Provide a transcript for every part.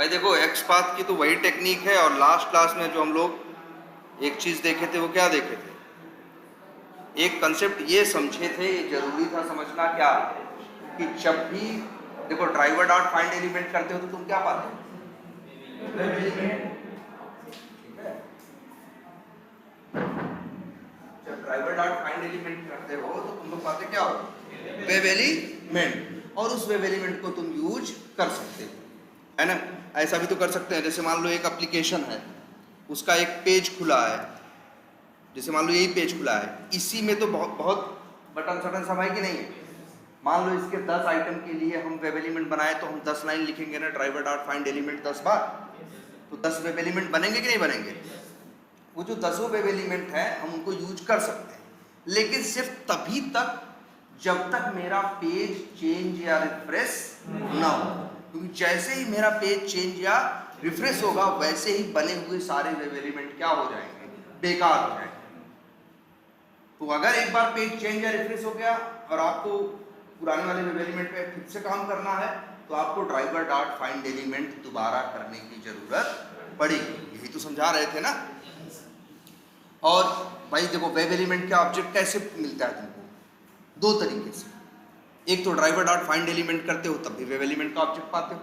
भाई देखो एक्सपाथ की तो वही टेक्निक है, और लास्ट क्लास में जो हम लोग एक चीज देखे थे वो क्या देखे थे, एक कंसेप्ट ये समझे थे, ये जरूरी था समझना क्या, कि जब भी देखो ड्राइवर डॉट फाइंड एलिमेंट करते हो तो तुम क्या पाते हो, वेब एलिमेंट। जब ड्राइवर डॉट फाइंड एलिमेंट करते हो तो तुम लोग पाते क्या हो, वेब एलिमेंट, और उस वेब एलिमेंट को तुम यूज कर सकते हो, है ना। ऐसा भी तो कर सकते हैं, जैसे मान लो एक एप्लीकेशन है, उसका एक पेज खुला है, जैसे मान लो यही पेज खुला है, इसी में तो बहुत बहुत बटन सटन सब है कि नहीं है। मान लो इसके 10 आइटम के लिए हम वेब एलिमेंट बनाए, तो हम 10 लाइन लिखेंगे ना, ड्राइवर डॉट फाइंड एलिमेंट 10 बार, तो 10 वेब एलिमेंट बनेंगे कि नहीं बनेंगे। वो जो 10 वेब एलिमेंट है हम उनको यूज कर सकते हैं, लेकिन सिर्फ तभी तक जब तक मेरा पेज चेंज या रिफ्रेश ना हो, क्योंकि जैसे ही मेरा पेज चेंज या रिफ्रेश होगा वैसे ही बने हुए सारे वेब एलिमेंट क्या हो जाएंगे, बेकार हो जाएंगे। तो अगर एक बार पेज चेंज या रिफ्रेश हो गया और आपको पुराने वाले वेब एलिमेंट पे फिर से काम करना है, तो आपको ड्राइवर डॉट फाइंड एलिमेंट दोबारा करने की जरूरत पड़ेगी। यही तो समझा रहे थे ना। और भाई देखो वेब एलिमेंट का ऑब्जेक्ट कैसे मिलता है तुमको, दो तरीके से। एक तो ड्राइवर डॉट फाइंड एलिमेंट करते हो तब भी वेब एलिमेंट का ऑब्जेक्ट पाते हो,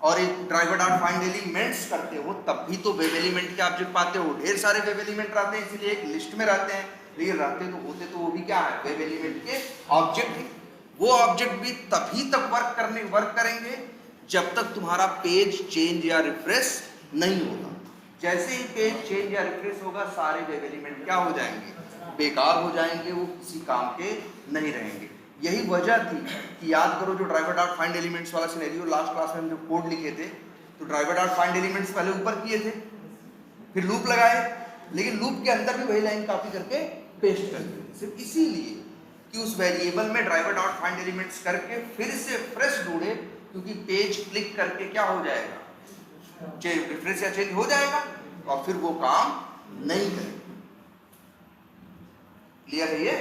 और एक ड्राइवर डॉट फाइंड एलिमेंट्स करते हो तब भी तो वेब एलिमेंट के ऑब्जेक्ट पाते हो। ढेर सारे वेब एलिमेंट रहते हैं, इसलिए एक लिस्ट में रहते हैं, लेकिन रहते तो होते तो वो भी क्या है, वेब एलिमेंट के ऑब्जेक्ट है। वो ऑब्जेक्ट भी तभी तक वर्क करेंगे जब तक तुम्हारा पेज चेंज या रिफ्रेश नहीं होगा। जैसे ही पेज चेंज या रिफ्रेश होगा सारे वेब एलिमेंट क्या हो जाएंगे, बेकार हो जाएंगे, वो किसी काम के नहीं रहेंगे। यही वजह थी कि याद करो जो ड्राइवर डॉट फाइंड एलिमेंट्स वाला सिनेरियो लास्ट क्लास में हम जो कोड लिखे थे, तो ड्राइवर डॉट फाइंड एलिमेंट्स पहले ऊपर किए थे, फिर लूप लगाए, लेकिन लूप के अंदर भी वही लाइन कॉपी करके पेस्ट कर दी, सिर्फ इसीलिए कि उस वेरिएबल में ड्राइवर डॉट फाइंड एलिमेंट्स करके फिर से फ्रेश ढूंढे, क्योंकि पेज क्लिक करके क्या हो जाएगा, रिफ्रेश या चेंज हो जाएगा, और फिर वो काम नहीं करेगा। क्लियर है ये।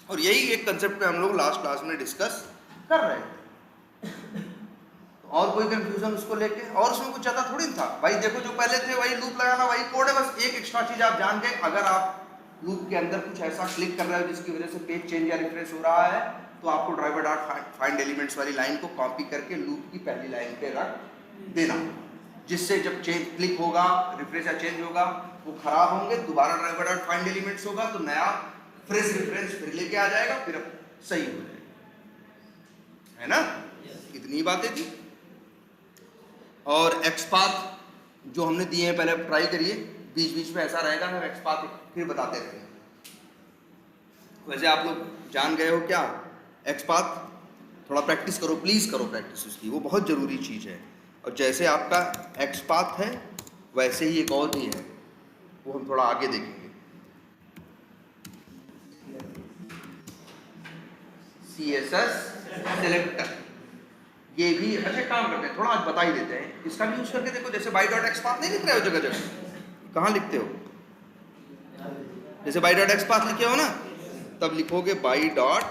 और यही एक कंसेप्ट पे हम लोग लास्ट क्लास में डिस्कस कर रहे थे। तो और कोई कंफ्यूजन उसको लेके, और उसमें कुछ ज्यादा थोड़ी था भाई। देखो जो पहले थे वही लूप लगाना, वही कोड है, बस एक एक्स्ट्रा चीज आप जान गए, अगर आप लूप के अंदर कुछ ऐसा क्लिक कर रहे हो जिसकी वजह से पेज चेंज या रिफ्रेश हो रहा है, तो आपको ड्राइवर डॉट फाइंड एलिमेंट्स वाली लाइन को कॉपी करके लूप की पहली लाइन पे रख देना, जिससे जब चेंज क्लिक होगा, रिफ्रेश या चेंज होगा, वो खराब होंगे, दोबारा ड्राइवर डॉट फाइंड एलिमेंट्स होगा तो नया फ्रेश रेफरेंस फिर लेके आ जाएगा, फिर अब सही हो जाएगा, है ना। इतनी बातें थी। और एक्सपाथ जो हमने दिए हैं पहले ट्राई करिए, बीच बीच में ऐसा रहेगा हम एक्सपाथ फिर बताते रहेंगे। वैसे आप लोग जान गए हो क्या एक्सपाथ, थोड़ा प्रैक्टिस करो, प्लीज करो प्रैक्टिस उसकी, वो बहुत जरूरी चीज है। और जैसे आपका एक्सपाथ है वैसे ही एक और भी है, वो हम थोड़ा आगे देखेंगे। CSS सिलेक्टर, ये भी अच्छे काम करते हैं, थोड़ा आज बता ही देते हैं। इसका भी यूज करके देखो, जैसे बाई डॉट एक्सपाथ नहीं लिख रहे हो जगह जगह, कहाँ लिखते हो, जैसे बाई डॉट एक्सपाथ लिखे हो ना, तब लिखोगे बाई डॉट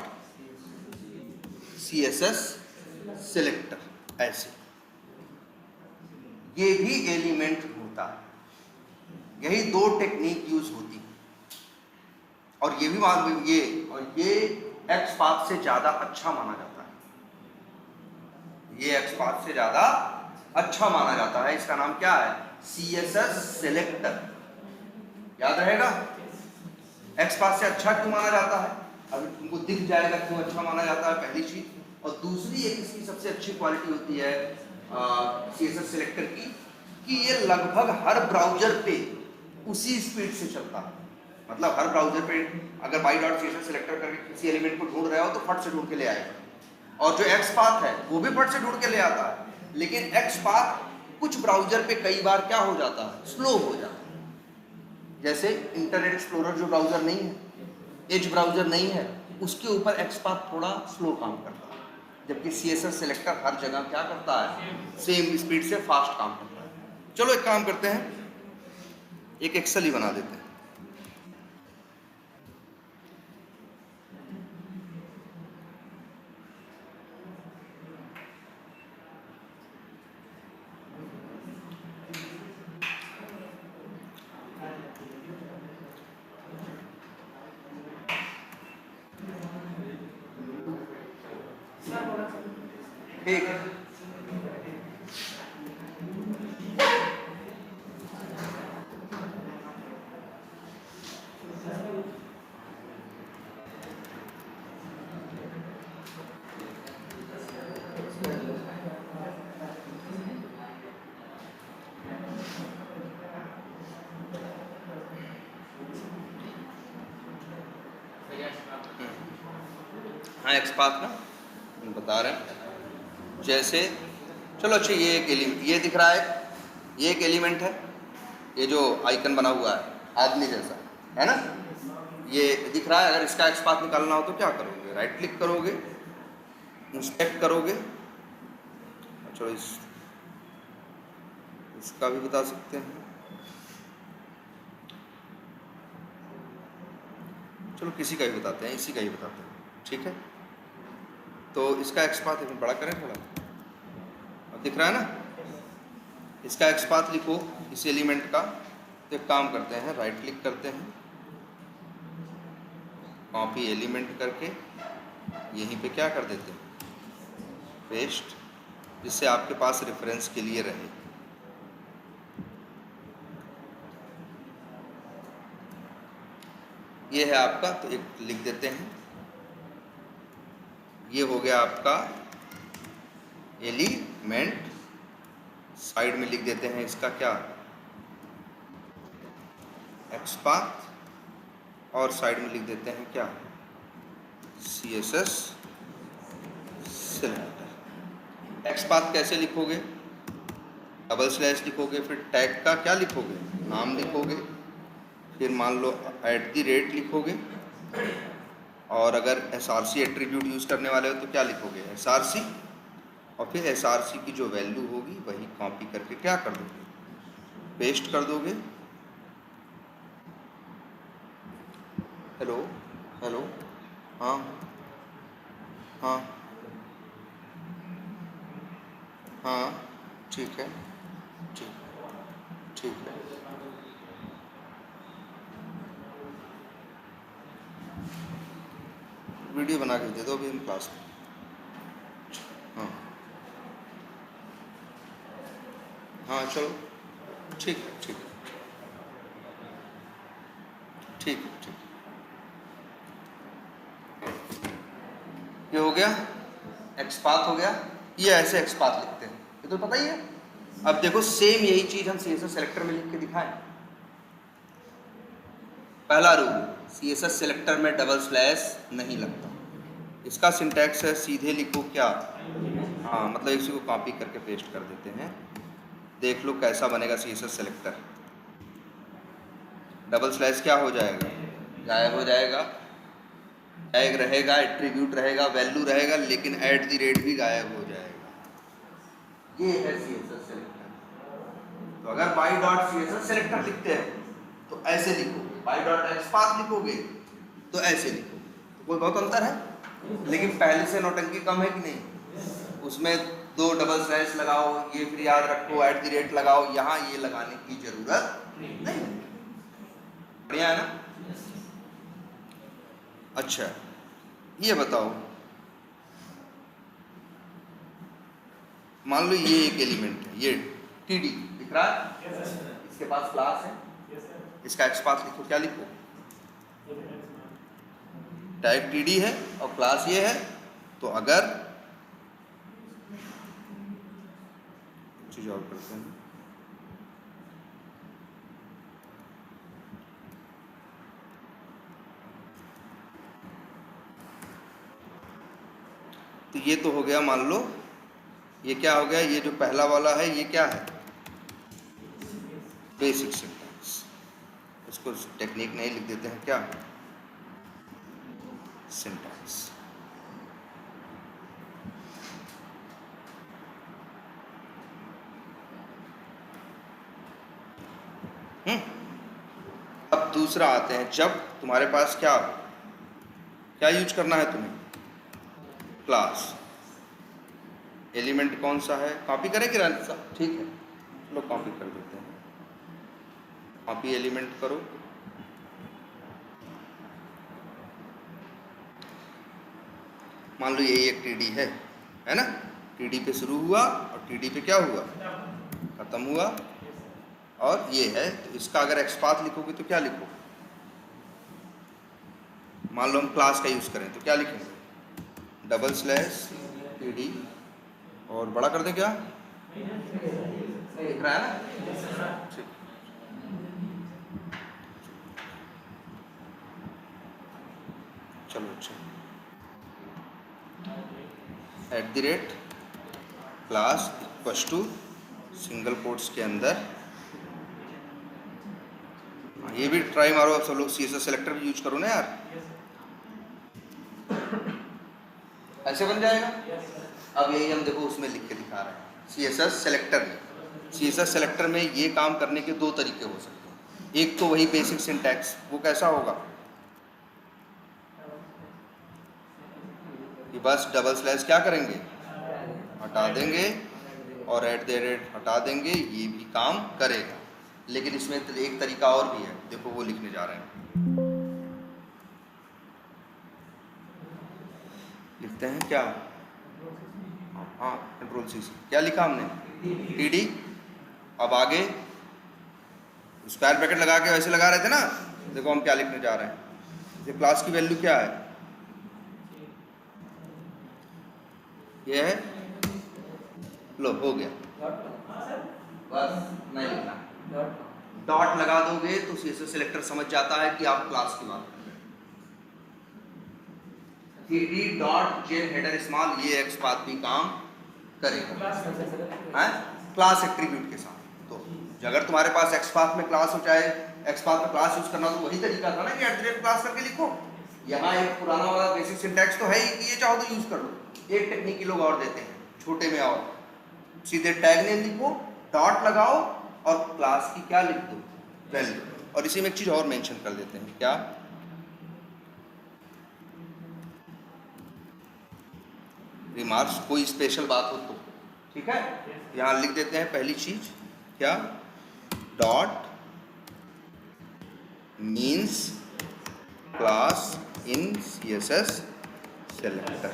CSS सिलेक्टर, ऐसे। ये भी एलिमेंट होता है, यही दो टेक्निक यूज होती है, और ये भी मान ये एक्सपाथ से ज्यादा अच्छा माना जाता है, ये एक्सपाथ से ज्यादा अच्छा माना जाता है। इसका नाम क्या है, CSS सिलेक्टर, याद रहेगा। एक्सपाथ से अच्छा क्यों माना जाता है, अभी तुमको दिख जाएगा क्यों अच्छा माना जाता है, पहली चीज। और दूसरी एक इसकी सबसे अच्छी क्वालिटी होती है CSS सिलेक्टर की, कि ये लगभग हर ब्राउजर पे उसी स्पीड से चलता है। मतलब हर ब्राउजर पे अगर बाई डॉट CSS सिलेक्टर करके किसी एलिमेंट को ढूंढ रहे हो तो फट से ढूंढ के ले आएगा, और जो एक्सपाथ है वो भी फट से ढूंढ के ले आता है। लेकिन एक्सपाथ कुछ ब्राउजर पे कई बार क्या हो जाता है, स्लो हो जाता है। जैसे इंटरनेट एक्सप्लोरर जो ब्राउजर नहीं है, एज ब्राउजर नहीं है, उसके ऊपर एक्सपाथ थोड़ा स्लो काम करता है, जबकि CSS सिलेक्टर हर जगह क्या करता है, सेम स्पीड से फास्ट काम करता है। चलो एक काम करते हैं, एक एक्सेल ही बना देते हैं। ठीक है। हाँ एक्सपाथ ना बता रहे हैं जैसे, चलो अच्छा ये एक एलिमेंट ये दिख रहा है, ये एक एलिमेंट है, ये जो आइकन बना हुआ है आदमी जैसा है ना, ये दिख रहा है। अगर इसका एक्सपाथ निकालना हो तो क्या करोगे? राइट क्लिक करोगे, इंस्पेक्ट करोगे। चलो इसका भी बता सकते हैं, चलो किसी का भी बताते हैं, इसी का ही बताते हैं, ठीक है। तो इसका एक्सपाथ एक बड़ा करें थोड़ा, अब दिख रहा है ना, इसका एक्सपाथ लिखो इस एलिमेंट का। तो एक काम करते हैं, राइट क्लिक करते हैं, कॉपी एलिमेंट करके यहीं पे क्या कर देते हैं, पेस्ट, जिससे आपके पास रेफरेंस के लिए रहे। ये है आपका, तो एक लिख देते हैं, ये हो गया आपका एलिमेंट। साइड में लिख देते हैं इसका क्या, एक्सपाथ, और साइड में लिख देते हैं क्या, CSS सेलेक्टर। एक्सपाथ कैसे लिखोगे, डबल स्लैश लिखोगे, फिर टैग का क्या लिखोगे, नाम लिखोगे, फिर मान लो @ लिखोगे, और अगर SRC एट्रीब्यूट यूज़ करने वाले हो तो क्या लिखोगे, SRC, और फिर SRC की जो वैल्यू होगी वही कॉपी करके क्या कर दोगे, पेस्ट कर दोगे। हेलो हेलो, हाँ हाँ हाँ, ठीक है, ठीक ठीक है। वीडियो बना के दे दो अभी इन क्लास में। हाँ हाँ चलो, ठीक है ठीक है ठीक है ठीक है। ये हो गया, एक्सपाथ हो गया। ये ऐसे एक्सपाथ लिखते हैं, ये तो पता ही है। अब देखो सेम यही चीज हम CSS सेलेक्टर में लिख के दिखाएं। पहला रूल, CSS सेलेक्टर में डबल स्लैश नहीं लगता। इसका सिंटैक्स है सीधे लिखो क्या, हाँ मतलब इसी को कॉपी करके पेस्ट कर देते हैं। देख लो कैसा बनेगा CSS सेलेक्टर। डबल स्लैश क्या हो जाएगा, गायब हो जाएगा, टैग रहेगा, एट्रीब्यूट रहेगा, वैल्यू रहेगा, लेकिन @ भी गायब हो जाएगा। ये है CSS सेलेक्टर। तो अगर by.CSS सेलेक्टर लिखते हैं तो ऐसे लिखो, by.xpath लिखोगे तो ऐसे लिखो। तो कोई बहुत अंतर है, लेकिन पहले से नौटंकी कम है कि नहीं। उसमें 2 डबल स्लैश लगाओ, ये फिर याद रखो @ लगाओ, यहाँ ये लगाने की जरूरत नहीं। बढ़िया है ना। अच्छा ये बताओ, मान लो ये एक एलिमेंट है, ये TD दिख रहा है, इसके पास क्लास है, इसका एक्सपाथ लिखो, क्या लिखो, टैग TD है और क्लास ये है। तो अगर चीज और करते हैं, तो ये तो हो गया, मान लो ये क्या हो गया, ये जो पहला वाला है ये क्या है, बेसिक सिंटैक्स। इसको टेक्निक नहीं लिख देते हैं क्या, सिंटैक्स। अब दूसरा आते हैं, जब तुम्हारे पास क्या क्या यूज करना है तुम्हें, क्लास। एलिमेंट कौन सा है, कॉपी करेंगे ना, ठीक है चलो कॉपी कर देते हैं। कॉपी एलिमेंट करो, मान लो ये एक TD है ना, TD पे शुरू हुआ और TD पे क्या हुआ, खत्म हुआ। और ये है, तो इसका अगर XPath लिखोगे तो क्या लिखोगे, मान लो हम क्लास का यूज करें तो क्या लिखेंगे, /TD और बड़ा कर दें, क्या दिख रहा है ना, ठीक। चलो अच्छा, @ class equals to single quotes के अंदर, ये भी ट्राई मारो, अब सब लोग CSS सेलेक्टर भी यूज करो ना यार, ऐसे बन जाएगा। अब यही हम देखो उसमें लिख के दिखा रहे हैं CSS सेलेक्टर में। CSS सेलेक्टर में ये काम करने के दो तरीके हो सकते हैं। एक तो वही बेसिक सिंटैक्स, वो कैसा होगा कि बस / क्या करेंगे, हटा देंगे और @ हटा देंगे, ये भी काम करेगा। लेकिन इसमें एक तरीका और भी है, देखो वो लिखने जा रहे हैं, लिखते हैं क्या, हाँ Ctrl+C, क्या लिखा हमने, TD। अब आगे स्क्वायर ब्रैकेट लगा के वैसे लगा रहे थे ना, देखो हम क्या लिखने जा रहे हैं, ये क्लास की वैल्यू क्या है, ये है, लो हो गया, बस नहीं लिखना, डॉट लगा दोगे तो CSS सेलेक्टर समझ जाता है कि आप क्लास की बात कर रहे हैं। TD.genHeader स्मॉल, ये XPath भी काम करेगा, है क्लास एट्रीब्यूट के साथ। तो अगर तुम्हारे पास XPath में क्लास हो, चाहे XPath में क्लास यूज करना, तो वही तरीका था ना कि @ क्लास करके लिखो। यहाँ एक पुराना वाला बेसिक सिंटैक्स तो है ही कि ये चाहो तो यूज कर लो। एक टेक्निक लोग और देते हैं छोटे में, और सीधे टैग नेम लिखो, डॉट लगाओ और क्लास की क्या लिख दो, वैल्यू। और इसी में एक चीज और मेंशन कर देते हैं, क्या, रिमार्क्स, कोई स्पेशल बात हो तो, ठीक है। यहाँ लिख देते हैं पहली चीज क्या, dot means class in CSS selector,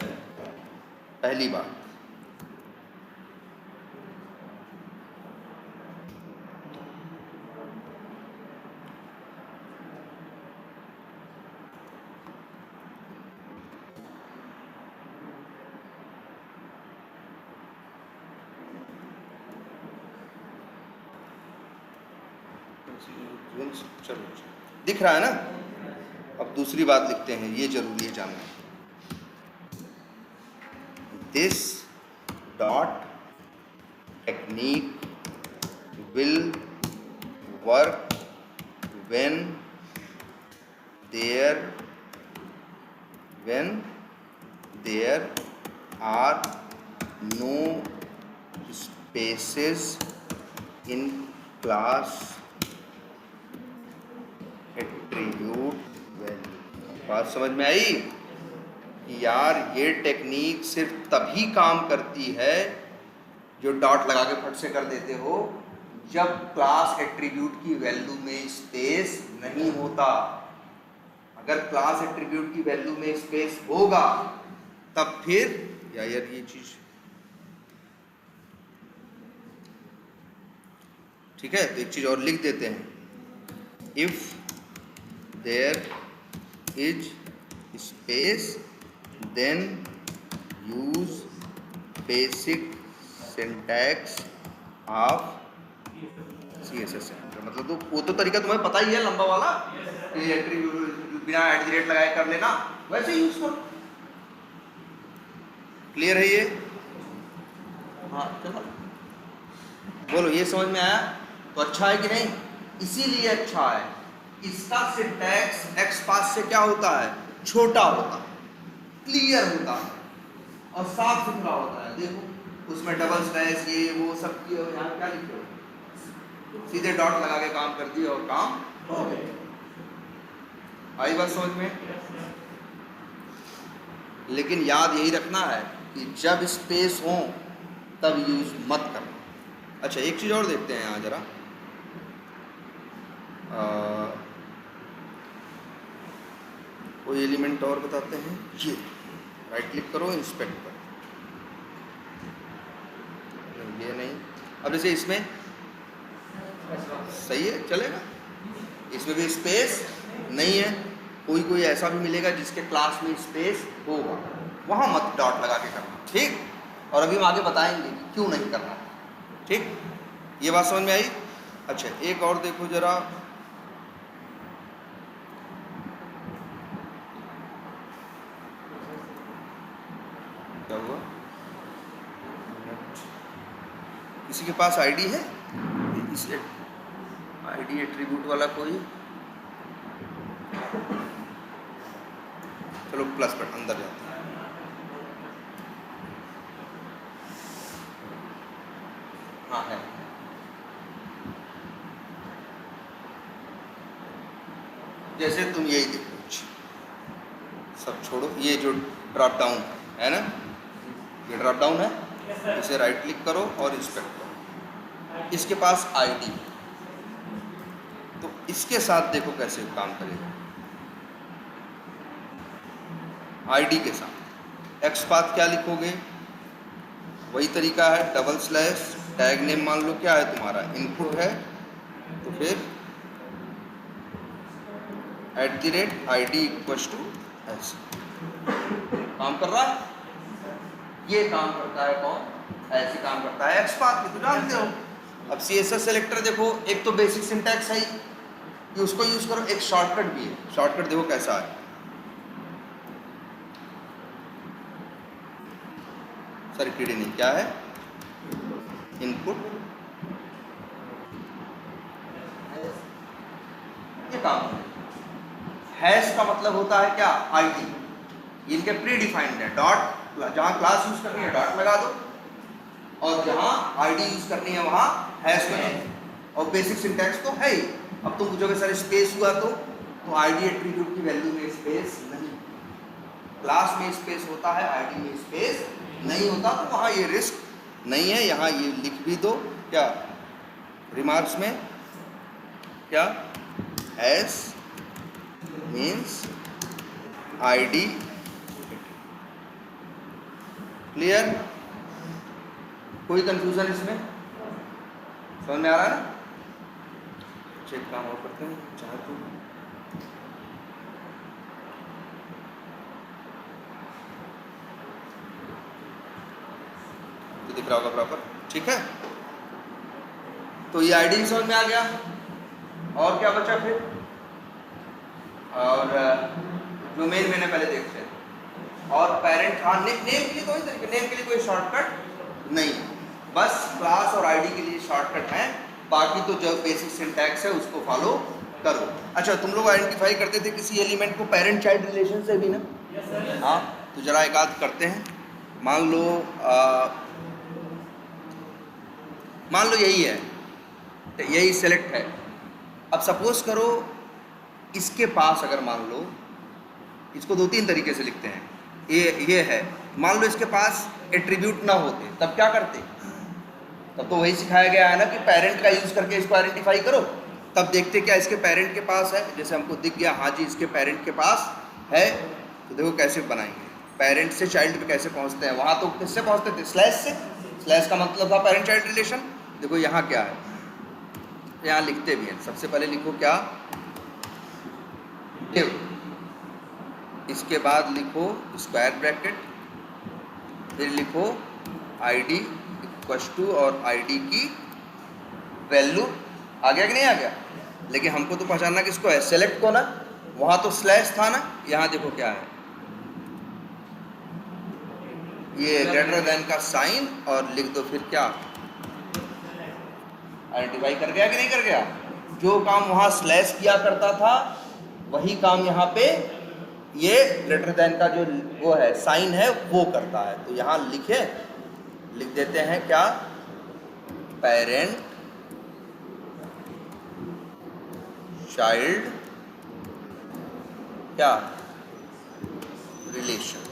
पहली बात। चलो दिख रहा है ना। अब दूसरी बात लिखते हैं, ये जरूरी है जानना, this dot technique will work when there are no spaces in class attribute value. बात समझ में आई कि यार ये टेक्निक सिर्फ तभी काम करती है जो डॉट लगा के फट से कर देते हो, जब क्लास एट्रीब्यूट की वैल्यू में स्पेस नहीं होता। अगर क्लास एट्रीब्यूट की वैल्यू में स्पेस होगा तब फिर यार ये चीज ठीक है। तो एक चीज और लिख देते हैं, if there is space then use basic syntax of CSS selector. मतलब तो वो तो तरीका तुम्हें पता ही है लंबा वाला, एट्रीब्यूट बिना @ लगाए कर लेना, वैसे यूज करो। क्लियर है ये? हाँ चलो बोलो, ये समझ में आया तो अच्छा है कि नहीं? इसीलिए अच्छा है, इसका सिंटैक्स XPath से क्या होता है, छोटा होता है, क्लियर होता है और साफ सुथरा होता है। देखो उसमें / ये वो सब किए, और यहाँ क्या लिखे हो, सीधे डॉट लगा के काम कर दिया और काम हो गया। आई बात समझ में? लेकिन याद यही रखना है कि जब स्पेस हो तब यूज मत करना। अच्छा एक चीज और देखते हैं यहाँ जरा, कोई एलिमेंट और बताते हैं। ये राइट क्लिक करो, इंस्पेक्ट करो, ये नहीं। अब जैसे इसमें सही है, चलेगा, इसमें भी स्पेस नहीं है। कोई ऐसा भी मिलेगा जिसके क्लास में स्पेस होगा, वहाँ मत डॉट लगा के करना, ठीक। और अभी हम आगे बताएंगे कि क्यों नहीं करना, ठीक। ये बात समझ में आई। अच्छा, एक और देखो जरा, क्या हुआ, किसी के पास आईडी है, इस आईडी एट्रीब्यूट वाला कोई, चलो प्लस पर अंदर जाते हैं। हाँ है, जैसे तुम यही देखो, सब छोड़ो, ये जो ड्रॉप डाउन है ना, ये ड्रॉप डाउन है, इसे राइट क्लिक करो और इंस्पेक्ट करो। इसके पास आईडी, तो इसके साथ देखो कैसे काम करेगा। आईडी के साथ एक्सपाथ क्या लिखोगे, वही तरीका है, डबल स्लैश, टैग नेम मान लो क्या है तुम्हारा, इनपुट है, तो फिर @id इक्वल्स टू ऐसे काम कर रहा है। ये काम करता है कौन, ऐसे काम करता है एक्सपाथ में, तो जानते हो। अब CSS सेलेक्टर देखो, एक तो बेसिक सिंटैक्स है कि उसको यूज करो, एक शॉर्टकट भी है। शॉर्टकट देखो कैसा है, सॉरी टीडी नहीं, क्या है, इनपुट, ये काम है। हैश का मतलब होता है क्या, आईडी, इनके प्री डिफाइंड है। डॉट, जहाँ क्लास यूज करनी है डॉट लगा दो, और जहाँ आईडी यूज करनी है वहाँ हैश लगा दो। और बेसिक सिंटैक्स तो है ही। अब तुम पूछोगे सर स्पेस हुआ तो आईडी एट्रीब्यूट की वैल्यू में स्पेस नहीं, क्लास में स्पेस होता है, आईडी में स्पेस नहीं होता, तो वहाँ ये रिस्क नहीं है। यहाँ ये लिख भी दो, क्या रिमार्क्स में, क्या हैश मीन्स आईडी, क्लियर। कोई कंफ्यूजन इसमें, समझ में आ रहा है ना। चेक काम और करते हैं, चाहे तो दिख रहा होगा प्रॉपर, ठीक है। तो ये आईडी समझ में आ गया। और क्या बचा फिर, और जो मेन मैंने पहले देखते हैं, और पेरेंट, हाँ नेम के लिए कोई तरीके, नेम के लिए कोई शॉर्टकट नहीं, बस क्लास और आईडी के लिए शॉर्टकट है, बाकी तो जो बेसिक सिंटैक्स है उसको फॉलो करो। अच्छा, तुम लोग आइडेंटिफाई करते थे किसी एलिमेंट को पेरेंट चाइल्ड रिलेशन से भी ना, हाँ, तो जरा एक आध करते हैं। मान लो यही है, यही सेलेक्ट है। अब सपोज करो इसके पास, अगर मान लो, इसको दो तीन तरीके से लिखते हैं, ये है, मान लो इसके पास एट्रीब्यूट ना होते, तब क्या करते, तब तो वही सिखाया गया है ना कि पेरेंट का यूज करके इसको आइडेंटिफाई करो। तब देखते क्या इसके पेरेंट के पास है, जैसे हमको दिख गया हाँ जी इसके पेरेंट के पास है, तो देखो कैसे बनाएंगे, पेरेंट से चाइल्ड पे कैसे पहुंचते हैं। वहाँ तो किससे पहुंचते थे, स्लैश से, स्लैश का मतलब था पेरेंट चाइल्ड रिलेशन। देखो यहाँ क्या है, यहाँ लिखते भी हैं, सबसे पहले लिखो क्या, डिव, इसके बाद लिखो स्क्वायर ब्रैकेट, फिर लिखो आईडी इक्वल्स टू, और आईडी की वैल्यू, आ गया कि नहीं आ गया। लेकिन हमको तो पहचानना किसको है, सेलेक्ट को ना, वहाँ तो स्लैश था ना, यहाँ देखो क्या है, ये ग्रेटर देन का साइन, और लिख दो फिर क्या, आइडेंटिफाई कर गया कि नहीं कर गया। जो काम वहाँ स्लैश किया करता था वही काम यहाँ पे ये ग्रेटर देन का जो वो है साइन है वो करता है। तो यहाँ लिख देते हैं क्या, पेरेंट चाइल्ड क्या रिलेशन।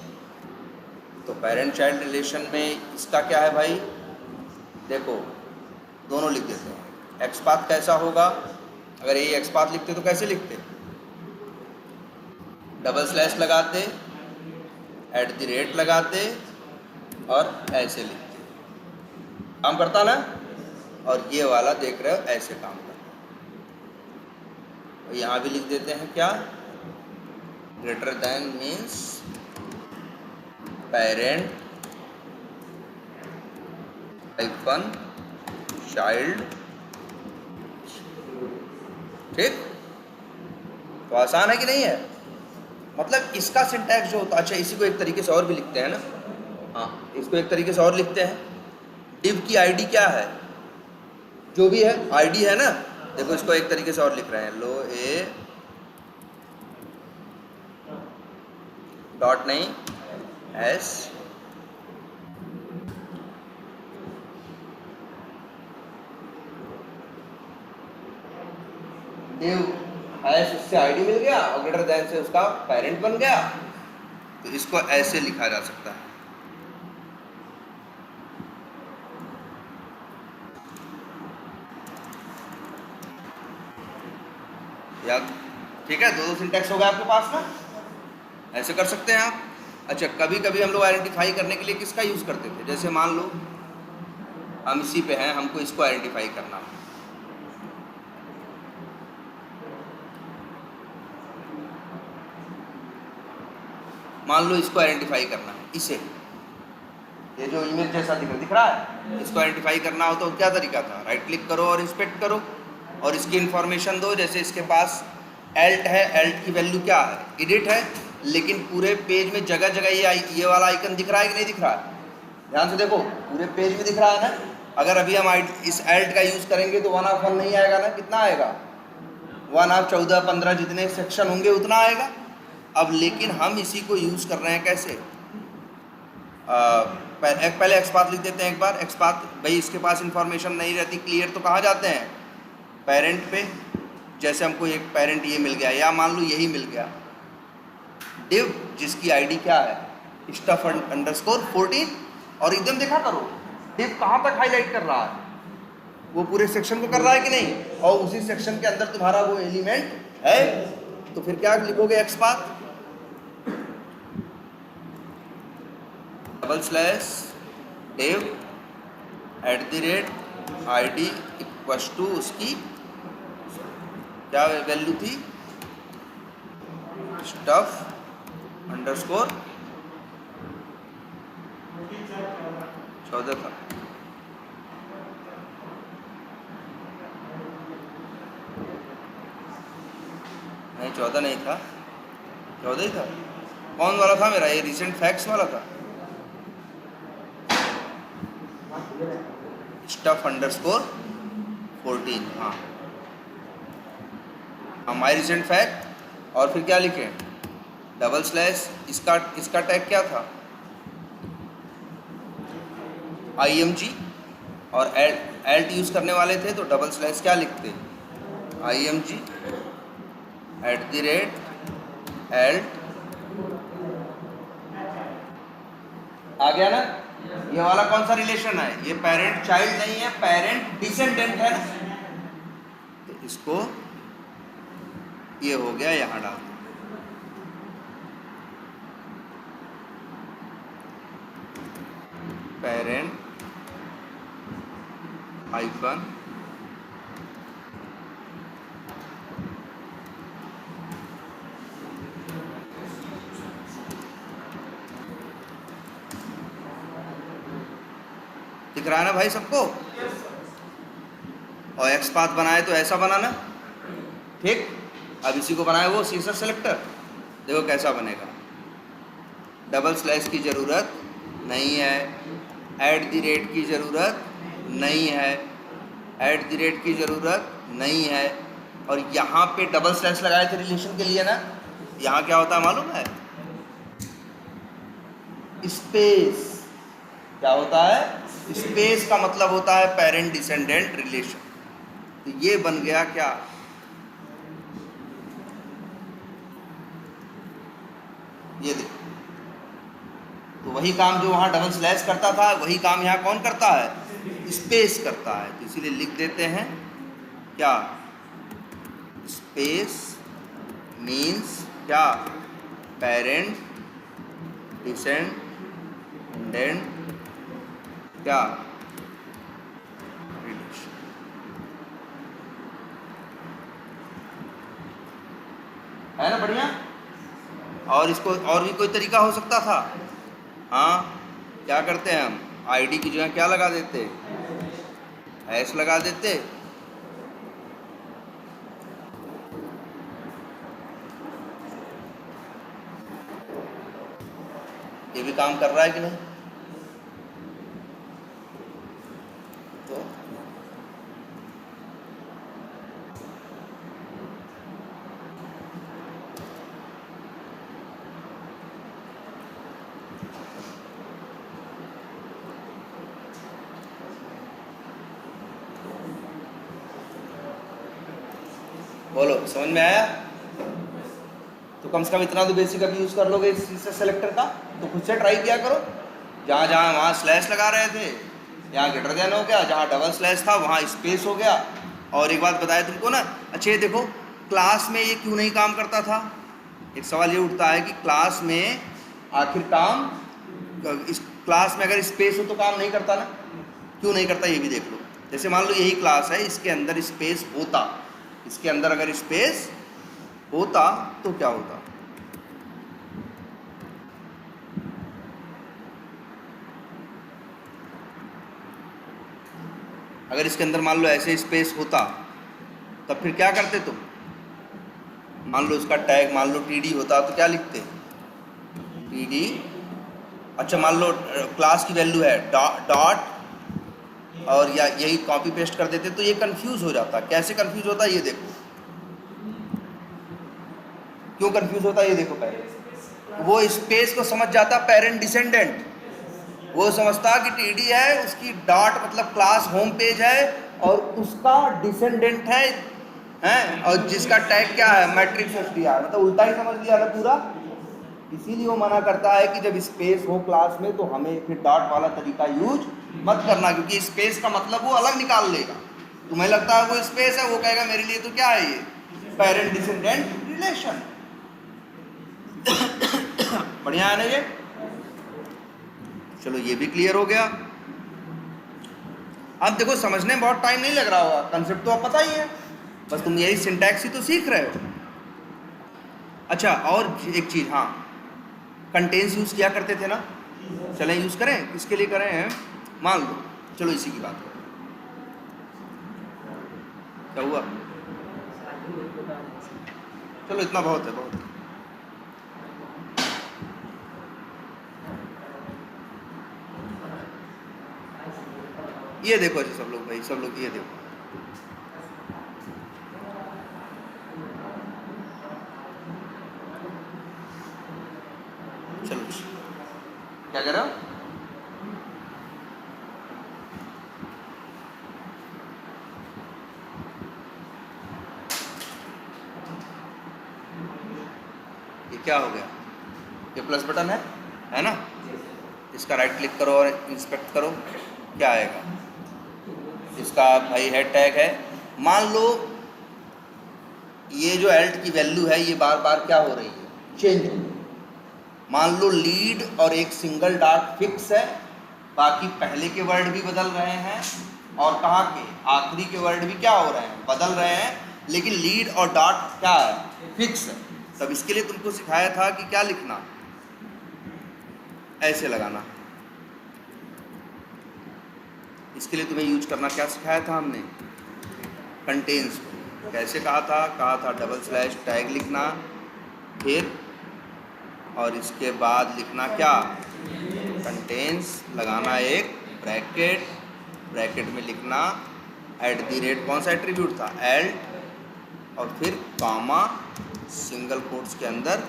तो पेरेंट चाइल्ड रिलेशन में इसका क्या है भाई, देखो दोनों लिख देते हैं। एक्सपाथ कैसा होगा, अगर ये एक्सपाथ लिखते तो कैसे लिखते, डबल स्लैश लगाते, @ लगाते और ऐसे लिखते, काम करता ना, और ये वाला देख रहे हो ऐसे काम करता। तो यहाँ भी लिख देते हैं क्या, greater than means parent hyphen child. ठीक, तो आसान है कि नहीं है? मतलब इसका सिंटैक्स जो होता है, अच्छा इसी को एक तरीके से और भी लिखते हैं ना, हाँ इसको एक तरीके से और लिखते हैं। डिव की आईडी क्या है, जो भी है आईडी है ना, देखो इसको एक तरीके से और लिख रहे हैं, लो ए डॉट नहीं एस डिव एस, इससे आईडी मिल गया और ग्रेटर देन से उसका पेरेंट बन गया, तो इसको ऐसे लिखा जा सकता है। या ठीक है, दो सिंटैक्स हो गया आपके पास ना, ऐसे कर सकते हैं आप। अच्छा कभी कभी हम लोग आइडेंटिफाई करने के लिए किसका यूज़ करते थे, जैसे मान लो हम इसी पे हैं, हमको इसको आइडेंटिफाई करना है, मान लो इसको आइडेंटिफाई करना है, इसे ये जो इमेज जैसा दिख रहा है, इसको आइडेंटिफाई करना हो तो क्या तरीका था, राइट क्लिक करो और इंस्पेक्ट करो और इसकी इंफॉर्मेशन दो। जैसे इसके पास एल्ट है, एल्ट की वैल्यू क्या है, एडिट है, लेकिन पूरे पेज में जगह जगह ये वाला आइकन दिख रहा है कि नहीं दिख रहा है, ध्यान से देखो पूरे पेज में दिख रहा है ना। अगर अभी हम इस एल्ट का यूज़ करेंगे तो 1/1 नहीं आएगा ना, कितना आएगा 1/14-15 जितने सेक्शन होंगे उतना आएगा। अब लेकिन हम इसी को यूज़ कर रहे हैं कैसे, पहले एक्सपाथ लिख देते हैं एक बार। एक्सपाथ भाई इसके पास इंफॉर्मेशन नहीं रहती क्लियर तो कहाँ जाते हैं, पेरेंट पे। जैसे हमको एक पेरेंट ये मिल गया, या मान लो यही मिल गया, डिव जिसकी आईडी क्या है स्टफ अंडरस्कोर 14, और एकदम देखा करो डिव कहाँ तक हाईलाइट कर रहा है, वो पूरे सेक्शन को कर रहा है कि नहीं, और उसी सेक्शन के अंदर तुम्हारा वो एलिमेंट है, तो फिर क्या लिखोगे, XPath /div @id equals to उसकी क्या वैल्यू थी, स्टफ अंडरस्कोर 14 था। नहीं 14 नहीं था, 14 ही था। कौन वाला था मेरा, ये रिसेंट फैक्ट्स वाला था, स्टफ अंडरस्कोर 14। हाँ माई रिसेंट फैक्ट, और फिर क्या लिखे, / इसका टैग क्या था img, और एल्ट यूज़ करने वाले थे तो / क्या लिखते, img @alt। आ गया ना, ये वाला कौन सा रिलेशन है, ये पेरेंट चाइल्ड नहीं है, पेरेंट डिसेंडेंट है ना, तो इसको ये हो गया, यहाँ डाल पेरेंट हाइफन दिख रहा है ना भाई सबको, और एक्सपाथ बनाए तो ऐसा बनाना, ठीक। अब इसी को बनाए वो सीसर सेलेक्टर, देखो कैसा बनेगा, / की ज़रूरत नहीं है, @ की ज़रूरत नहीं है, @ की ज़रूरत नहीं है, और यहाँ पे / लगाए थे रिलेशन के लिए ना, यहाँ क्या होता है मालूम है, स्पेस। क्या होता है, स्पेस का मतलब होता है पेरेंट डिसेंडेंट रिलेशन। तो ये बन गया क्या, ये देखो, तो वही काम जो वहाँ / करता था वही काम यहाँ कौन करता है, स्पेस करता है। तो इसीलिए लिख देते हैं क्या, स्पेस मीन्स क्या, पेरेंट डिसेंडेंट क्या है ना, बढ़िया। और इसको और भी कोई तरीका हो सकता था। हाँ, क्या करते हैं हम, आईडी की जगह क्या लगा देते, हैश लगा देते। ये भी काम कर रहा है कि नहीं? तो बोलो, समझ में आया? तो कम से कम इतना तो बेसिक अभी यूज़ कर लोगे इस सेलेक्टर का, तो खुद से ट्राई किया करो। जहाँ जहाँ वहाँ स्लैश लगा रहे थे, यहाँ ग्रेटर देन हो गया, जहाँ डबल स्लैश था वहाँ स्पेस हो गया। और एक बात बताया तुमको ना, अच्छा ये देखो, क्लास में ये क्यों नहीं काम करता था? एक सवाल ये उठता है कि क्लास में आखिर काम, इस क्लास में अगर स्पेस हो तो काम नहीं करता ना, क्यों नहीं करता ये भी देख लो। जैसे मान लो यही क्लास है, इसके अंदर स्पेस होता, इसके अंदर अगर स्पेस होता तो क्या होता? अगर इसके अंदर मान लो ऐसे स्पेस होता तब फिर क्या करते तुम? मान लो इसका टैग मान लो टीडी होता तो क्या लिखते? टीडी। अच्छा मान लो क्लास की वैल्यू है डॉट और या यही कॉपी पेस्ट कर देते तो ये कंफ्यूज हो जाता। कैसे कंफ्यूज होता ये देखो, क्यों कंफ्यूज होता ये देखो। पहले वो स्पेस को समझ जाता पेरेंट डिसेंडेंट, वो समझता कि टीडी है, उसकी डॉट मतलब क्लास होम पेज है और उसका डिसेंडेंट है, और जिसका टैग क्या है मैट्रिक्स एसटीआर, मतलब उल्टा ही समझ लिया ना पूरा। इसीलिए वो मना करता है कि जब स्पेस हो क्लास में तो हमें फिर डॉट वाला तरीका यूज मत करना, क्योंकि स्पेस का मतलब वो अलग निकाल लेगा। तुम्हें लगता है वो स्पेस है, वो कहेगा मेरे लिए तो क्या है ये, पेरेंट डिसेंडेंट रिलेशन। बढ़िया है ना ये? चलो ये भी क्लियर हो गया। अब देखो समझने में बहुत टाइम नहीं लग रहा होगा, कंसेप्ट तो अब पता ही है, बस तुम यही सिंटैक्स ही तो सीख रहे हो। अच्छा और एक चीज, हाँ, कंटेन्स यूज किया करते थे ना, चलें यूज करें, किसके लिए करें हैं? मान लो, चलो इसी की बात करें। क्या हुआ? चलो इतना बहुत है, बहुत है। ये देखो अच्छा सब लोग, भाई सब लोग ये देखो, चलो क्या कह रहे हो? ये क्या हो गया? ये प्लस बटन है ना, इसका राइट क्लिक करो और इंस्पेक्ट करो, क्या आएगा? इसका भाई हेड टैग है। मान लो ये जो एल्ट की वैल्यू है ये बार बार क्या हो रही है, चेंज हो रही है। मान लो लीड और एक सिंगल डॉट फिक्स है, बाकी पहले के वर्ड भी बदल रहे हैं और कहाँ के आखिरी के वर्ड भी क्या हो रहे हैं, बदल रहे हैं, लेकिन लीड और डॉट क्या है, फिक्स है। तब इसके लिए तुमको सिखाया था कि क्या लिखना, ऐसे लगाना। इसके लिए तुम्हें यूज करना क्या सिखाया था हमने, कंटेन्स को। कैसे कहा था डबल स्लैश टैग लिखना, फिर और इसके बाद लिखना क्या, कंटेन्स, लगाना एक ब्रैकेट, ब्रैकेट में लिखना @ कौन सा एट्रीब्यूट था, एल्ट, और फिर कॉमा सिंगल कोट्स के अंदर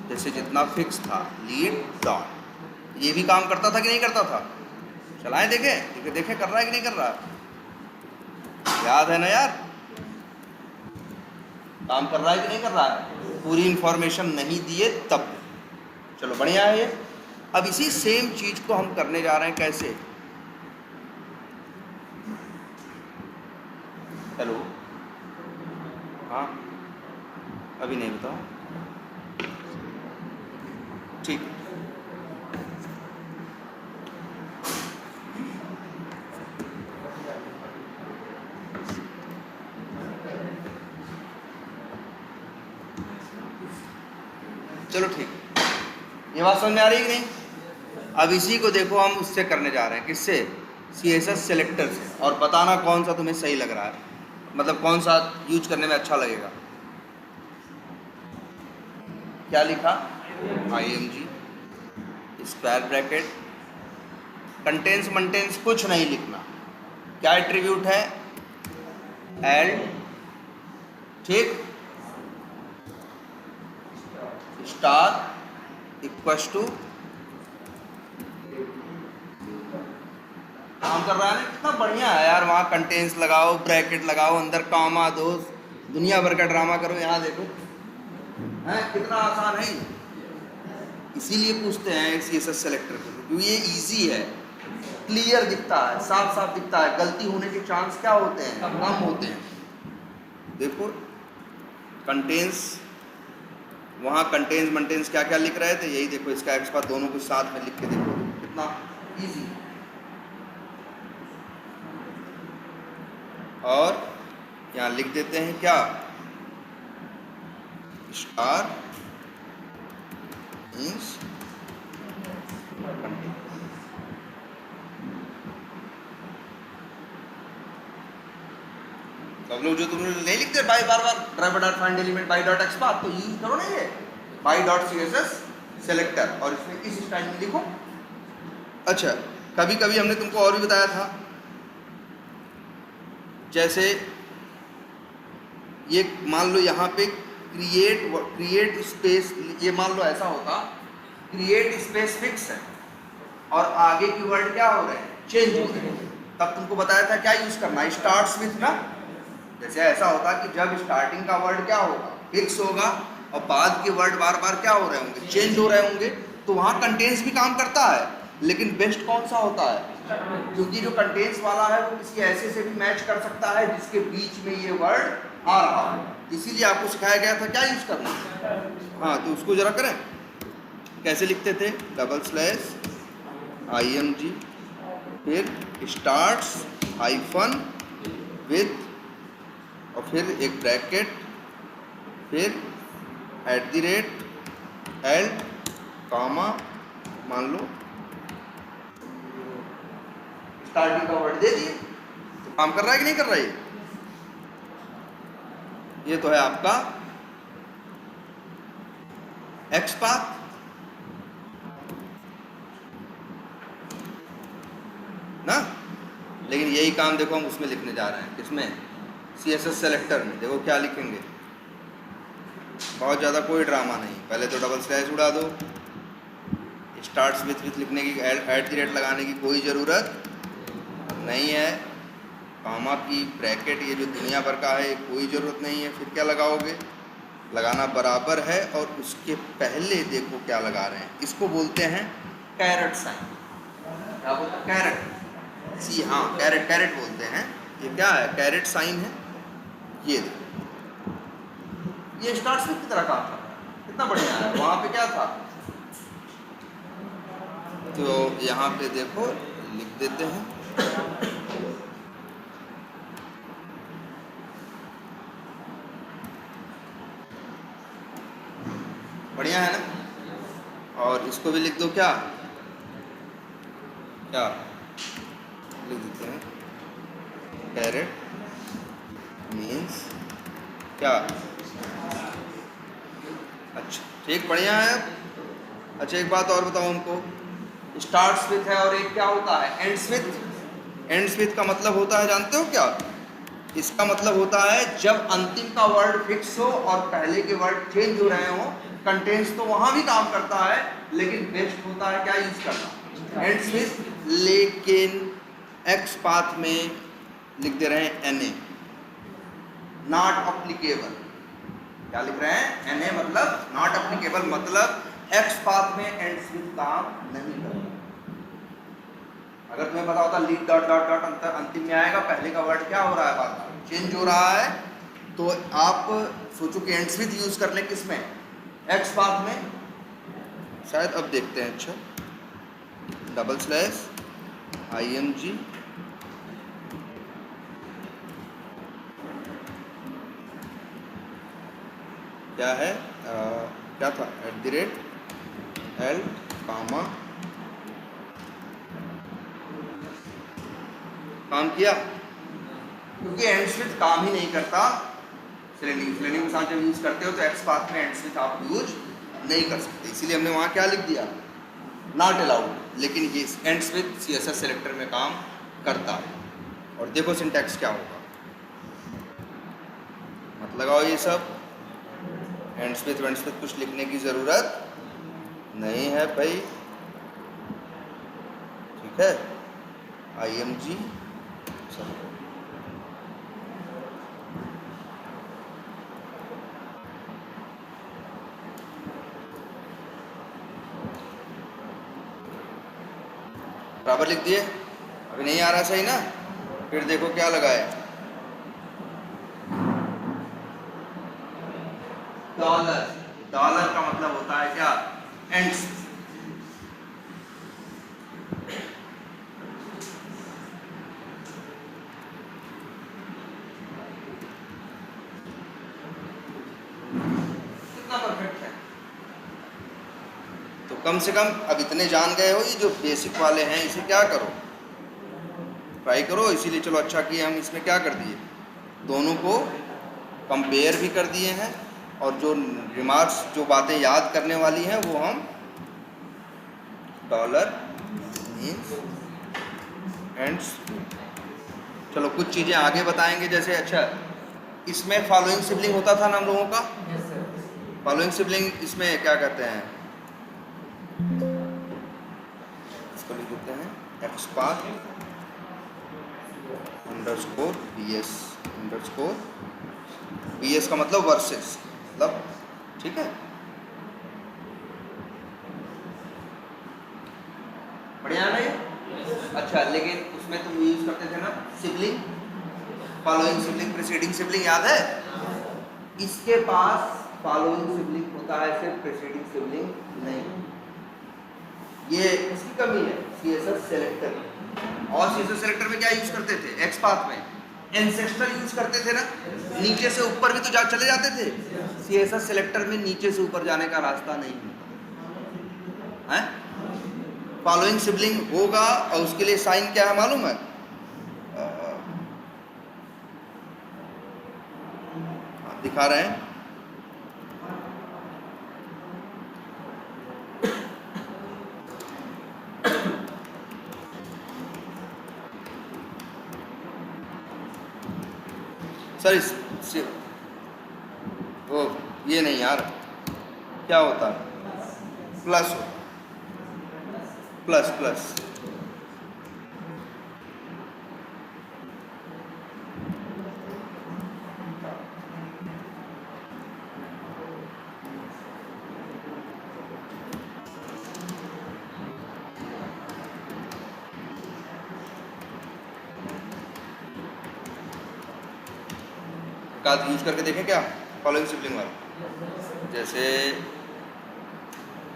जैसे जितना फिक्स था लीड डॉट। ये भी काम करता था कि नहीं करता था? चलाएं देखें कर रहा है कि नहीं कर रहा है? याद है ना यार, काम कर रहा है कि नहीं कर रहा है? पूरी इंफॉर्मेशन नहीं दिए तब। चलो बढ़िया है ये। अब इसी सेम चीज को हम करने जा रहे हैं, कैसे? हेलो, हाँ अभी नहीं बताओ, ठीक है। चलो ठीक, ये बात समझ में आ रही कि नहीं? अब इसी को देखो हम उससे करने जा रहे हैं, किससे? CSS सेलेक्टर से, और बताना कौन सा तुम्हें सही लग रहा है, मतलब कौन सा यूज करने में अच्छा लगेगा। क्या लिखा? IMG स्क्वायर ब्रैकेट, कंटेंस मंटेंस कुछ नहीं लिखना। क्या एट्रीब्यूट है? एल, ठीक, स्टार इक्वल्स टू, काम कर रहा है ना, कितना बढ़िया है यार। वहाँ कंटेंस लगाओ, ब्रैकेट लगाओ, अंदर कॉमा दो, दुनिया भर का ड्रामा करो। यहाँ देखो है कितना आसान है। इसीलिए पूछते हैं CSS सेलेक्टर को, क्योंकि ये इजी है, क्लियर दिखता है, साफ साफ दिखता है, गलती होने के चांस क्या होते हैं? कम होते हैं। देखो कंटेंस, वहाँ कंटेंस मंटेंस क्या क्या लिख रहे थे, यही देखो, इसका एक्सपाथ दोनों को साथ में लिख के देखो, कितना इजी। और यहाँ लिख देते हैं क्या? स्टार मीन्स सब लोग जो तुम नहीं लिखते बाय, बार बार driver dot find element by dot XPath, तो यूज करो ना ये बाय डॉट CSS सेलेक्टर, और इसमें इस स्टाइल में लिखो। अच्छा, कभी कभी हमने तुमको और भी बताया था, जैसे ये मान लो यहाँ पे क्रिएट स्पेस, ये मान लो ऐसा होता, क्रिएट स्पेस फिक्स है और आगे की वर्ड क्या हो रहे हैं? चेंज हो रहे हैं। तब तुमको बताया था क्या यूज करना? स्टार्ट्स विथ ना। जैसे ऐसा होता कि जब स्टार्टिंग का वर्ड क्या होगा? फिक्स होगा, और बाद के वर्ड बार बार क्या हो रहे होंगे? चेंज हो रहे होंगे। तो वहाँ कंटेंस भी काम करता है, लेकिन बेस्ट कौन सा होता है? क्योंकि जो कंटेंस वाला है वो किसी ऐसे से भी मैच कर सकता है जिसके बीच में ये वर्ड आ रहा है। इसीलिए आपको सिखाया गया था क्या यूज करना। हाँ, तो उसको जरा करें, कैसे लिखते थे? डबल स्लैश IMG, फिर स्टार्ट्स हाइफन विथ, और फिर एक ब्रैकेट, फिर @L कॉमा, मान लो स्टार्टिंग का वर्ड दे दिए। तो काम कर रहा है कि नहीं कर रहा है? ये तो है आपका एक्सपाथ। ना, लेकिन यही काम देखो हम उसमें लिखने जा रहे हैं, किसमें? CSS सेलेक्टर में। देखो क्या लिखेंगे, बहुत ज़्यादा कोई ड्रामा नहीं। पहले तो डबल स्लैश उड़ा दो, स्टार्ट्स विथ लिखने की, @ लगाने की कोई ज़रूरत नहीं है, कॉमा की, ब्रैकेट, ये जो दुनिया भर का है कोई ज़रूरत नहीं है। फिर क्या लगाओगे? लगाना बराबर है, और उसके पहले देखो क्या लगा रहे हैं, इसको बोलते हैं कैरेट साइन। क्या बोलते हैं? कैरेट, सी, हाँ कैरेट, कैरेट बोलते हैं। ये क्या है? कैरेट साइन है। ये ये स्टार्ट्स विथ की तरह काम था, कितना बढ़िया है। वहाँ पे क्या था? तो यहाँ पे देखो लिख देते हैं, बढ़िया है ना। और इसको भी लिख दो, क्या क्या लिख देते हैं? कैरेट मीन्स क्या? अच्छा ठीक, बढ़िया है। अच्छा एक बात और बताओ हमको, स्टार्ट्स विथ है और एक क्या होता है? Ends with. एंड्स विथ का मतलब होता है, जानते हो क्या? इसका मतलब होता है जब अंतिम का वर्ड फिक्स हो और पहले के वर्ड चेंज हो रहे हो। कंटेंस तो वहां भी काम करता है, लेकिन बेस्ट होता है क्या यूज करना? Ends with. लेकिन एक्सपाथ में लिख दे रहे हैं NA, नॉट अप्लीकेबल। क्या लिख रहे हैं? NA मतलब नॉट अप्लीकेबल, मतलब एक्सपाथ में एंड्स विथ काम नहीं करता। अगर तुम्हें पता होता लीड डॉट डॉट डॉट अंतिम में आएगा, पहले का वर्ड क्या हो रहा है? बात चेंज हो रहा है, तो आप सोचो कि एंड्स विथ यूज कर लें किसमें? एक्सपाथ में। शायद अब देखते हैं। अच्छा, डबल स्लैश IMG, क्या है? क्या था, @L कामा, काम किया, क्योंकि एंड स्विच काम ही नहीं करता सिलेंडिंग के साथ जब यूज करते हो तो एक्स पाथ में एंड स्विच आप यूज नहीं कर सकते, इसीलिए हमने वहाँ क्या लिख दिया, नॉट अलाउड, लेकिन ये एंड स्विच CSS सेलेक्टर में काम करता है। और देखो सिंटैक्स क्या होगा, मत लगाओ ये सब, एंड स्विच कुछ लिखने की ज़रूरत नहीं है भाई, ठीक है। IMG बराबर लिख दिए, अभी नहीं आ रहा सही ना, फिर देखो क्या लगाया, डॉलर का मतलब होता है क्या, एंड कितना परफेक्ट है। तो कम से कम अब इतने जान गए हो, ये जो बेसिक वाले हैं इसे क्या करो, ट्राई करो। इसीलिए चलो अच्छा किया हम इसमें क्या कर दिए, दोनों को कंपेयर भी कर दिए हैं, और जो रिमार्क्स जो बातें याद करने वाली हैं वो हम डॉलर मीन्स एंड, चलो कुछ चीज़ें आगे बताएंगे, जैसे अच्छा इसमें फॉलोइंग सिबलिंग होता था ना हम लोगों का, फॉलोइंग सिबलिंग इसमें क्या कहते हैं, इसको लिख देते हैं XPath _BS का मतलब वर्सेस, मतलब ठीक है, बढ़िया है ये। अच्छा लेकिन उसमें तुम यूज करते थे ना sibling, following sibling, preceding sibling, याद है, इसके पास फॉलोइंग सिबलिंग होता है, सिर्फ प्रीसीडिंग सिबलिंग नहीं, ये इसकी कमी है CSS सेलेक्टर। और CSS सेलेक्टर में क्या यूज करते थे, XPath में एंसेस्टर यूज करते थे ना, नीचे से ऊपर भी तो चले जाते थे, CSS सेलेक्टर में नीचे से ऊपर जाने का रास्ता नहीं है। फॉलोइंग सिबलिंग होगा और उसके लिए साइन क्या है मालूम है, दिखा रहे हैं, सर वो ये नहीं यार, क्या होता है, प्लस प्लस प्लस, यूज करके देखें क्या फॉलोइंग सिबलिंग वाला, जैसे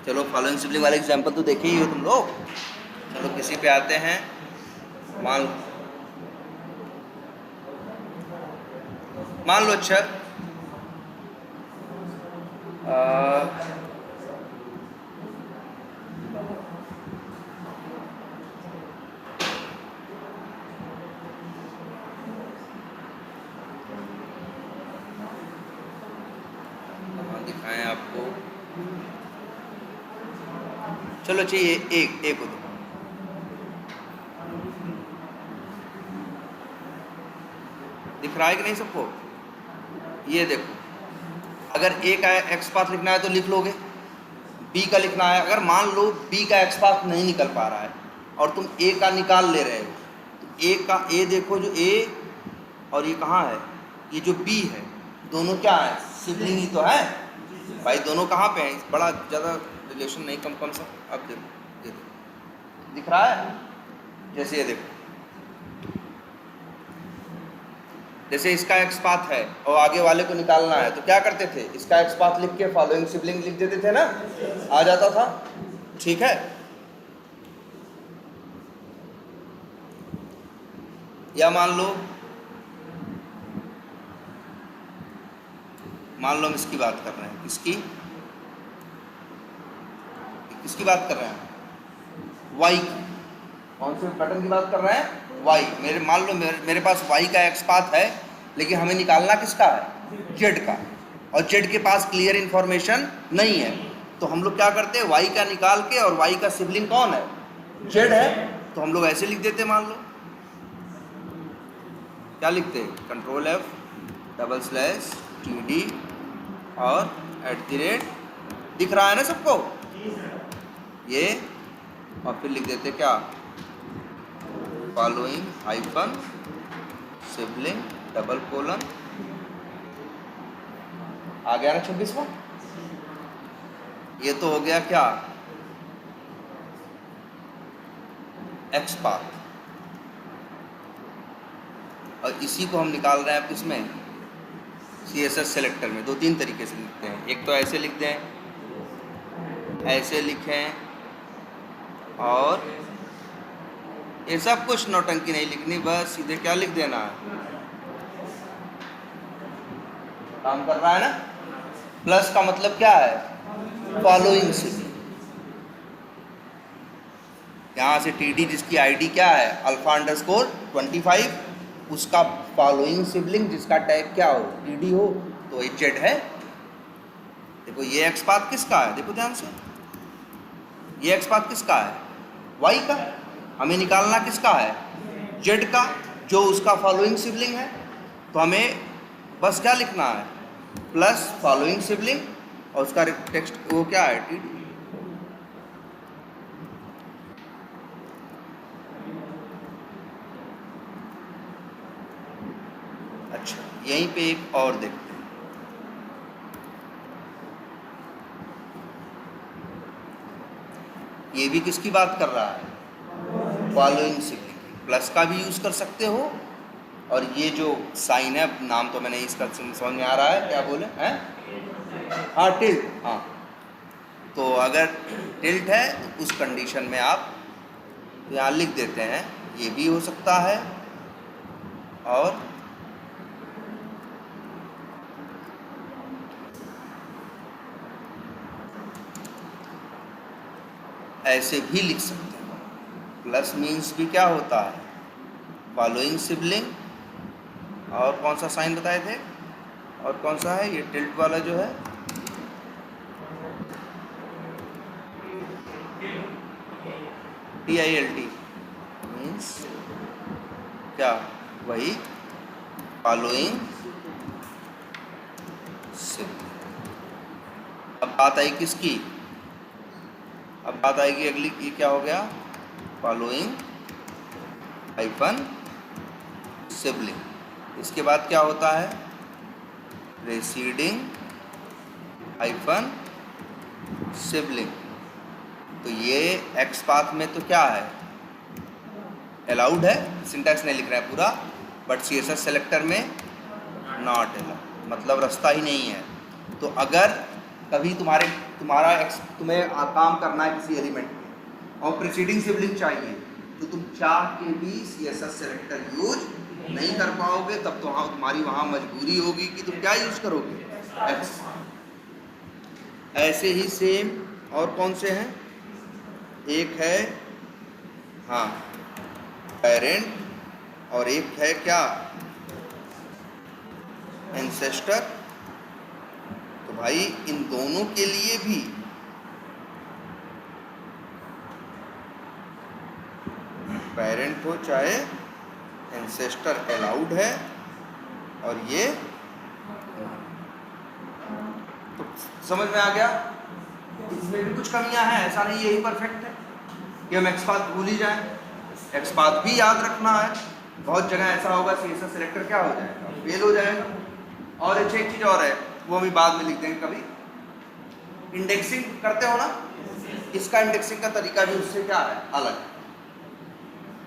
चलो फॉलोइंग सिबलिंग वाले एग्जांपल तो देखे ही हो तुम लोग, चलो किसी पे आते हैं, मान लो अच्छा दिखाएं आपको, चलो चाहिए एक हो, दिख रहा है कि नहीं सबको, ये देखो, अगर A का XPath लिखना है तो लिख लोगे, B का लिखना है, अगर मान लो B का XPath नहीं निकल पा रहा है और तुम A का निकाल ले रहे हो, तो A देखो, जो A और ये कहाँ है, ये जो B है, दोनों क्या है, सिबलिंग ही तो है भाई, दोनों कहाँ पे हैं, बड़ा ज़्यादा रिलेशन नहीं, कम सा, अब देखो ये देखो दिख रहा है, जैसे ये देखो, जैसे इसका XPath है और आगे वाले को निकालना है तो क्या करते थे, इसका XPath लिख के फॉलोइंग सिबलिंग लिख देते थे ना, आ जाता था, ठीक है। या मान लो हम इसकी बात कर रहे हैं, इसकी किसकी बात कर रहे हैं? y की। कौन से पैटर्न की बात कर रहे हैं? y। मेरे मान लो मेरे पास y का x पाथ है, लेकिन हमें निकालना किसका है? z का, और z के पास क्लियर इंफॉर्मेशन नहीं है, तो हम लोग क्या करते हैं? y का निकाल के, और y का सिबलिंग कौन है? z है, तो हम लोग ऐसे लिख देते। मान लो क्या लिखते हैं? कंट्रोल F /TD और @ दिख रहा है ना सबको ये, और फिर लिख देते क्या? फॉलोइंग हाइफन सिबलिंग :: आ गया ना 26वां? ये तो हो गया क्या? X path. और इसी को हम निकाल रहे हैं किसमें? CSS सेलेक्टर में। 2-3 तरीके से लिखते हैं। एक तो ऐसे लिख दें, ऐसे लिखें, और ये सब कुछ नौटंकी नहीं लिखनी, बस सीधे क्या लिख देना है? काम कर रहा है ना? प्लस का मतलब क्या है? Following sibling. यहाँ से TD जिसकी ID क्या है? α_25, उसका फॉलोइंग सिबलिंग जिसका टैग क्या हो? TD हो, तो ये Z है। देखो ये एक्स पाथ किसका है? देखो ध्यान से, ये एक्स पाथ किसका है? Y का। हमें निकालना किसका है? Z का, जो उसका फॉलोइंग सिबलिंग है। तो हमें बस क्या लिखना है? प्लस फॉलोइंग सिबलिंग, और उसका टेक्स्ट वो क्या है? TD। अच्छा, यहीं पे एक और देखते हैं। ये भी किसकी बात कर रहा है? Following sibling. प्लस का भी यूज कर सकते हो, और ये जो साइन है, नाम तो मैंने इसका समझ में आ रहा है, क्या बोले हैं? हाँ, टिल्ट। हाँ, तो अगर टिल्ट है तो उस कंडीशन में आप यहाँ लिख देते हैं, ये भी हो सकता है, और ऐसे भी लिख सकते हैं। प्लस मीन्स भी क्या होता है? फॉलोइंग सिबलिंग, और कौन सा साइन बताए थे? और कौन सा है ये टिल्ट वाला जो है? TILT मीन्स क्या? वही फॉलोइंग सिबलिंग। अब बात आई किसकी? अब बात आएगी अगली, ये क्या हो गया? Following hyphen sibling. इसके बाद क्या होता है? प्रेसीडिंग हाइफन सिबलिंग। तो ये एक्स पाथ में तो क्या है? अलाउड है, सिंटैक्स नहीं लिख रहा है पूरा, बट CSS सेलेक्टर में नॉट अलाउड, मतलब रास्ता ही नहीं है। तो अगर कभी तुम्हें काम करना है किसी एलिमेंट में, और प्रीसीडिंग सिबलिंग चाहिए, तो तुम चाह के भी CSS सेलेक्टर यूज नहीं कर पाओगे। तब तो हाँ, तुम्हारी वहाँ मजबूरी होगी कि तुम क्या यूज करोगे? X। ऐसे ही सेम और कौन से हैं? एक है हाँ पेरेंट, और एक है क्या? एंसेस्टर। तो भाई इन दोनों के लिए भी पेरेंट हो चाहे एंसेस्टर अलाउड है, और ये तो समझ में आ गया। इसमें भी कुछ कमियां हैं, ऐसा नहीं यही परफेक्ट है कि हम एक्स पाथ भूल ही जाएं। एक्स पाथ भी याद रखना है। बहुत जगह ऐसा होगा CSS सेलेक्टर क्या हो जाएगा? फेल हो जाएगा। और एक चीज़ और है, वो हम बाद में लिख देंगे कभी। इंडेक्सिंग करते हो ना, इसका इंडेक्सिंग का तरीका भी उससे क्या है? अलग।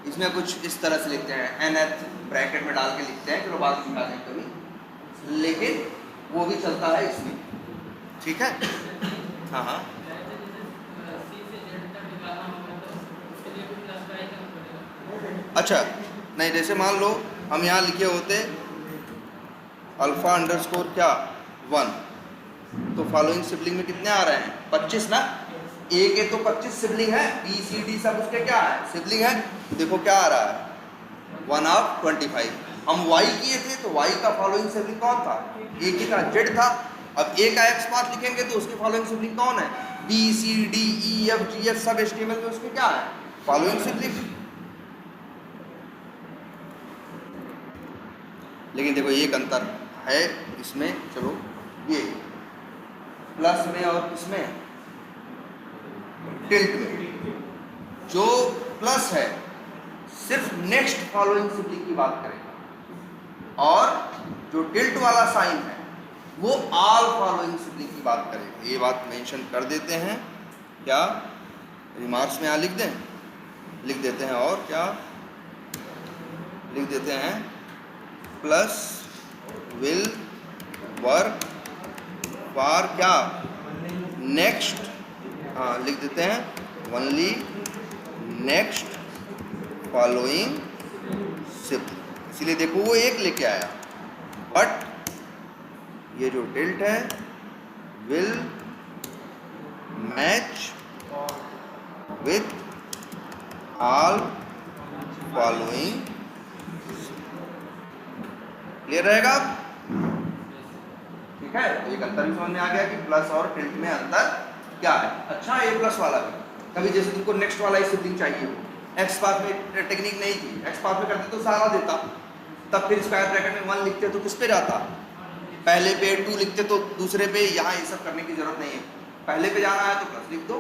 इसमें कुछ इस तरह से लिखते हैं, nth ब्रैकेट में डाल के लिखते हैं, चलो बाद में लिखा देंगे कभी, लेकिन वो भी चलता है इसमें। ठीक है? हाँ हाँ, अच्छा नहीं, जैसे मान लो हम यहाँ लिखे होते α_1, तो फॉलोइंग सिबलिंग में कितने आ रहे हैं? 25 ना? ए के तो 25 सिबलिंग है, बी सी डी सब उसके क्या है, सिबलिंग है। देखो क्या आ रहा है, 1/25। हम y किए थे तो y का फॉलोइंग सिबलिंग कौन था, ए की था, z था। अब ए का x पाथ लिखेंगे तो उसके फॉलोइंग सिबलिंग कौन है, B C D E F G H सब HTML में उसके क्या है, फॉलोइंग सिबलिंग। लेकिन देखो एक अंतर है इसमें, चलो ये प्लस में और इसमें टिल्ट में, जो प्लस है सिर्फ नेक्स्ट फॉलोइंग सिबलिंग की बात करेगा और जो टिल्ट वाला साइन है वो ऑल फॉलोइंग सिबलिंग की बात करेगा। ये बात मेंशन कर देते हैं, क्या रिमार्क्स में यहाँ लिख दें, लिख देते हैं, और क्या लिख देते हैं, प्लस विल वर्क फॉर क्या नेक्स्ट, हाँ लिख देते हैं ओनली नेक्स्ट फॉलोइंग सिबलिंग। इसीलिए देखो वो एक लेके आया, बट ये जो टिल्ट है will match with all following. Clear रहेगा, ठीक है। एक अंतर भी समझ में आ गया कि प्लस और टिल्ट में अंतर क्या है। अच्छा ए प्लस वाला भी, कभी जैसे तुमको नेक्स्ट वाला ही सिबलिंग चाहिए हो, एक्स पाथ में टेक्निक नहीं थी, एक्स पाथ में करते तो सारा देता, तब फिर स्क्वायर ब्रैकेट में 1 लिखते तो किस पे जाता, पहले पे 2 लिखते तो दूसरे पे। यहाँ ये सब करने की जरूरत नहीं है, पहले पे जाना है तो प्लस लिख दो,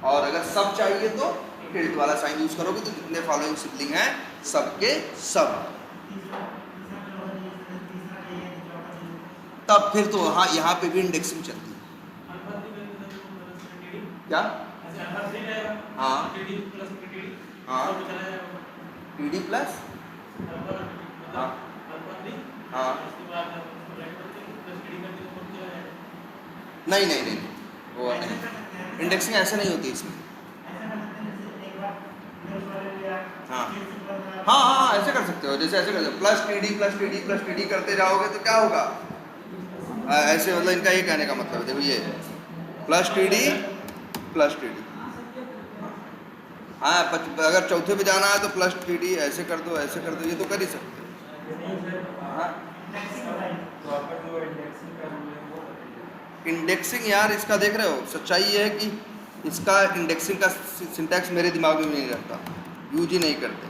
और अगर सब चाहिए तो टिल्ट वाला साइन यूज करोगे तो जितने फॉलोइंग सिबलिंग हैं सबके सब। तब फिर तो हाँ यहाँ पे भी इंडेक्सिंग चलती है, क्या, हाँ हाँ टी डी प्लस, हाँ हाँ, नहीं नहीं नहीं वो नहीं, इंडेक्सिंग ऐसे नहीं होती इसमें। हाँ हाँ हाँ ऐसे कर सकते हो, जैसे ऐसे कर सकते हो, plus T D plus T D plus T D करते जाओगे तो क्या होगा, ऐसे, मतलब इनका ये कहने का मतलब देखो ये plus T D plus T D. हाँ अगर चौथे पे जाना है तो प्लस टी डी, ऐसे कर दो ऐसे कर दो, ये तो कर ही सकते हो। हाँ इंडेक्सिंग यार इसका देख रहे हो, सच्चाई ये है कि इसका इंडेक्सिंग का सिंटैक्स मेरे दिमाग में नहीं रहता, यूज ही नहीं करते,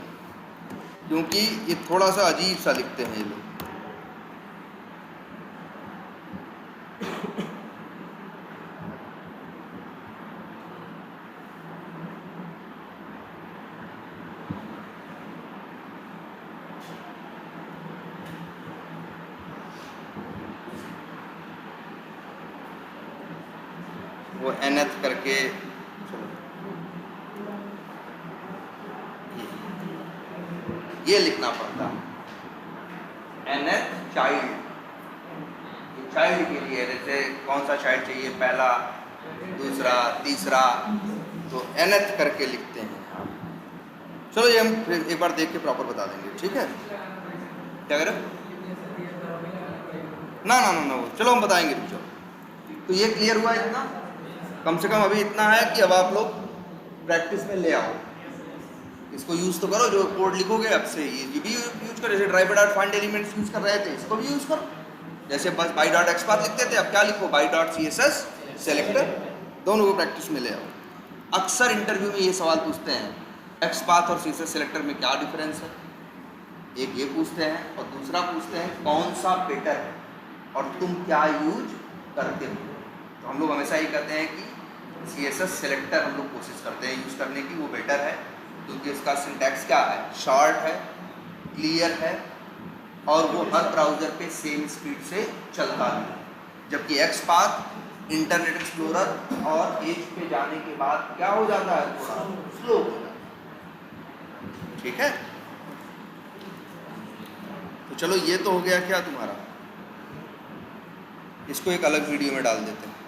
क्योंकि ये थोड़ा सा अजीब सा लिखते हैं ये लोग। वो nth करके, चलो ये लिखना पड़ता है nth चाइल्ड, चाइल्ड के लिए जैसे कौन सा चाइल्ड चाहिए, पहला दूसरा तीसरा, तो nth करके लिखते हैं। चलो ये हम फिर एक बार देख के प्रॉपर बता देंगे, ठीक है। क्या करें, ना ना ना ना चलो हम बताएंगे, चलो। तो ये क्लियर हुआ इतना, कम से कम अभी इतना है कि अब आप लोग प्रैक्टिस में ले आओ, इसको यूज तो करो, जो कोड लिखोगे अब से ये भी यूज करो, जैसे drive dot find elements use कर रहे थे इसको भी यूज करो, जैसे बस बाई डॉट एक्स पाथ लिखते थे अब क्या लिखो, by dot C S S selector, दोनों को प्रैक्टिस में ले आओ। अक्सर इंटरव्यू में ये सवाल पूछते हैं, एक्स पाथ और सी एस एस सेलेक्टर में क्या डिफरेंस है, एक ये पूछते हैं और दूसरा पूछते हैं कौन सा बेटर है और तुम क्या यूज करते हो। तो हम लोग हमेशा ये कहते हैं कि CSS सेलेक्टर हम लोग कोशिश करते हैं यूज़ करने की, वो बेटर है क्योंकि इसका सिंटैक्स क्या है, शॉर्ट है, क्लियर है और वो हर ब्राउज़र पे सेम स्पीड से चलता है, जबकि XPath इंटरनेट एक्सप्लोरर और एज पे जाने के बाद क्या हो जाता है, थोड़ा स्लो हो जाता है, ठीक है। तो चलो ये तो हो गया क्या तुम्हारा, इसको एक अलग वीडियो में डाल देते हैं।